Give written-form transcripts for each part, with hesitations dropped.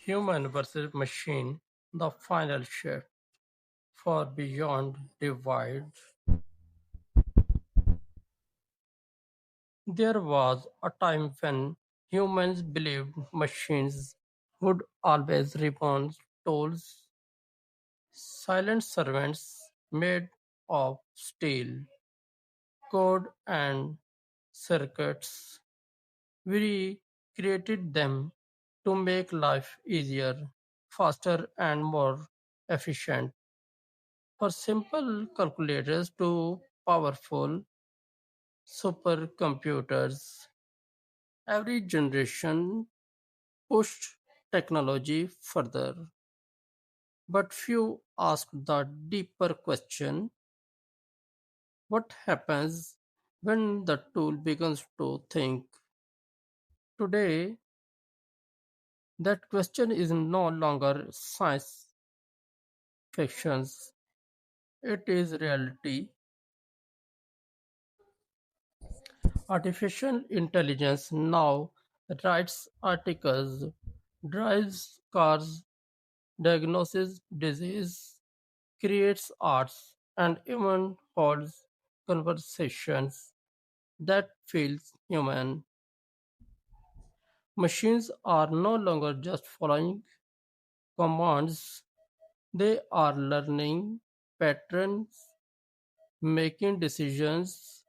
Human versus Machine, the final shift for Beyond Divide. There was a time when humans believed machines would always respond tools, silent servants made of steel, code, and circuits. We created them to make life easier, faster, and more efficient. For simple calculators to powerful supercomputers, every generation pushed technology further. But few ask the deeper question: what happens when the tool begins to think? Today, that question is no longer science fiction, it is reality. Artificial intelligence now writes articles, drives cars, diagnoses disease, creates arts, and even holds conversations that feels human. Machines are no longer just following commands, they are learning patterns, making decisions,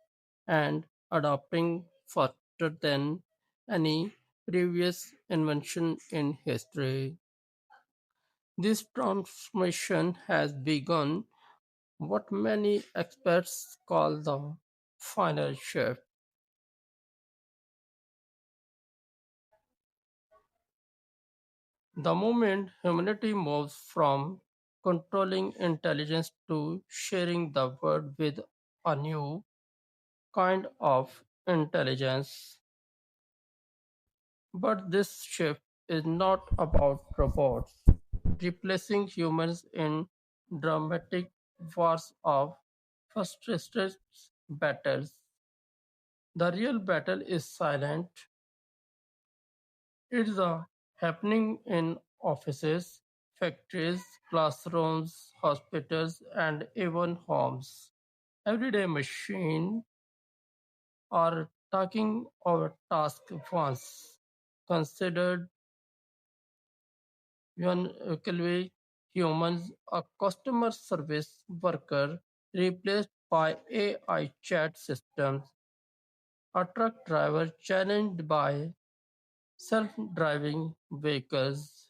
and adapting faster than any previous invention in history. This transformation has begun what many experts call the final shift. The moment humanity moves from controlling intelligence to sharing the world with a new kind of intelligence. But this shift is not about robots replacing humans in dramatic wars of frustrated battles. The real battle is silent. It's happening in offices, factories, classrooms, hospitals, and even homes. Everyday machines are taking over tasks once considered uniquely humans, a customer service worker replaced by AI chat systems, a truck driver challenged by self-driving vehicles,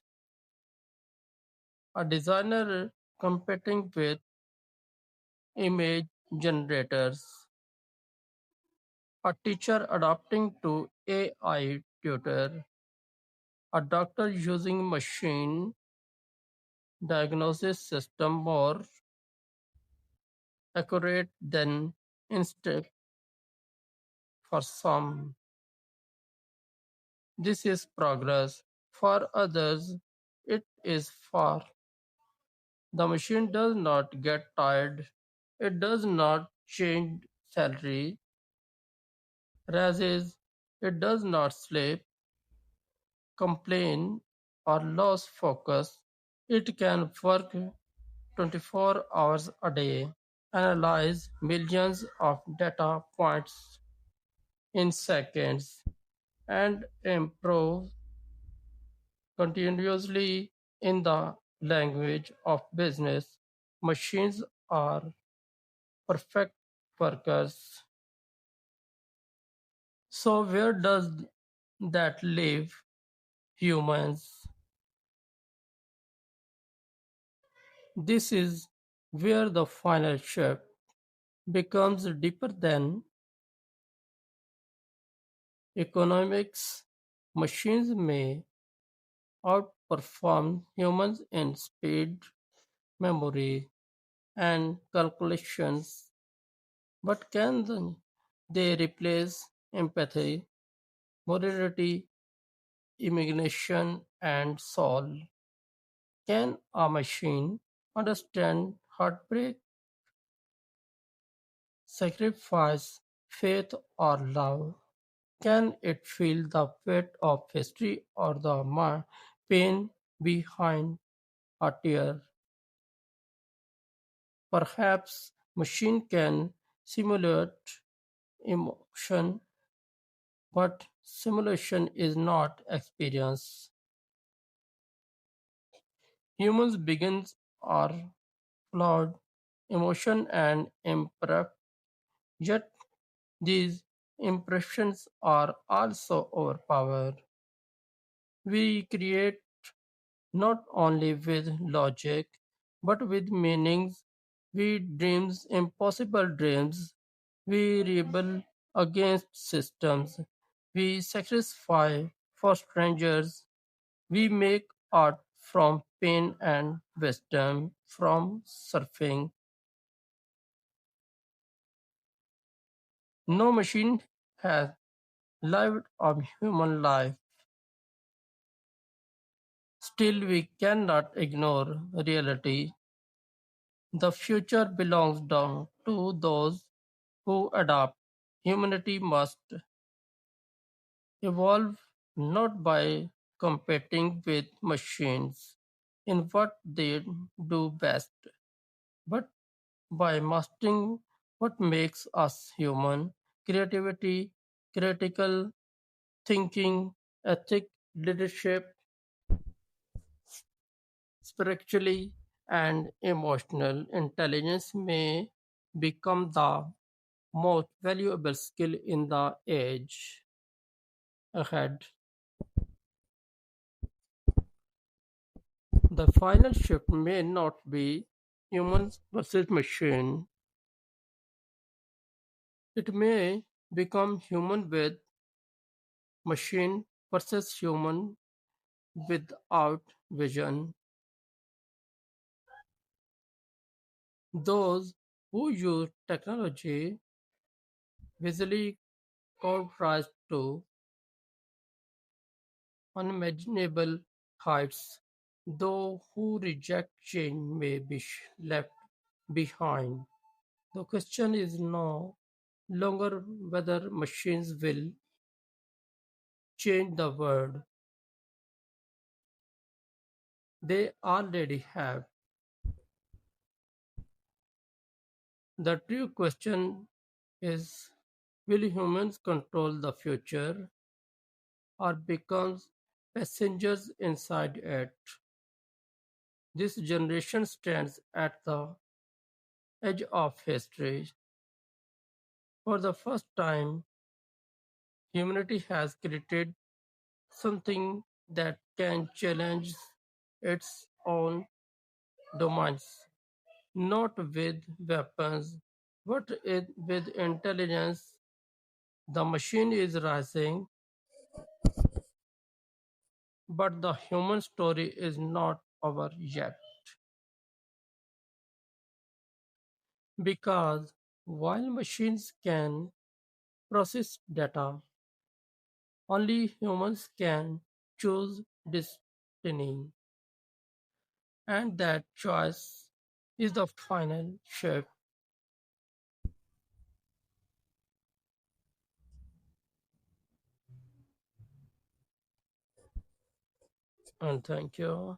a designer competing with image generators, a teacher adapting to AI tutor, a doctor using machine diagnosis system more accurate than instinct for some. This is progress. For others, it is far. The machine does not get tired. It does not change salary, raises. It does not sleep, complain, or lose focus. It can work 24 hours a day, analyze millions of data points in seconds, and improve continuously in the language of business. Machines are perfect workers. So, where does that leave humans? This is where the final shift becomes deeper than economics. Machines may outperform humans in speed, memory, and calculations, but they replace empathy, morality, imagination, and soul? Can a machine understand heartbreak, sacrifice, faith, or love? Can it feel the weight of history or the pain behind a tear. Perhaps machine can simulate emotion, but simulation is not experience. Humans begins are flawed, emotion and imperfect, yet these impressions are also overpowered. We create not only with logic, but with meanings. We dreams impossible dreams. We rebel against systems. We sacrifice for strangers. We make art from pain and wisdom from surfing. No machine has lived a human life. Still, we cannot ignore reality. The future belongs down to those who adapt. Humanity must evolve not by competing with machines in what they do best, but by mastering what makes us human: creativity, critical thinking, ethic, leadership, spiritually, and emotional intelligence may become the most valuable skill in the age ahead. The final shift may not be humans versus machine. It may become human with machine versus human without vision. Those who use technology visually rise to unimaginable heights. Those who reject change may be left behind. The question is no longer whether machines will change the world. They already have. The true question is, will humans control the future or become passengers inside it? This generation stands at the edge of history. For the first time, humanity has created something that can challenge its own domains, not with weapons, but with intelligence. The machine is rising, but the human story is not over yet. Because while machines can process data, only humans can choose destiny, and that choice is the final shift. And thank you.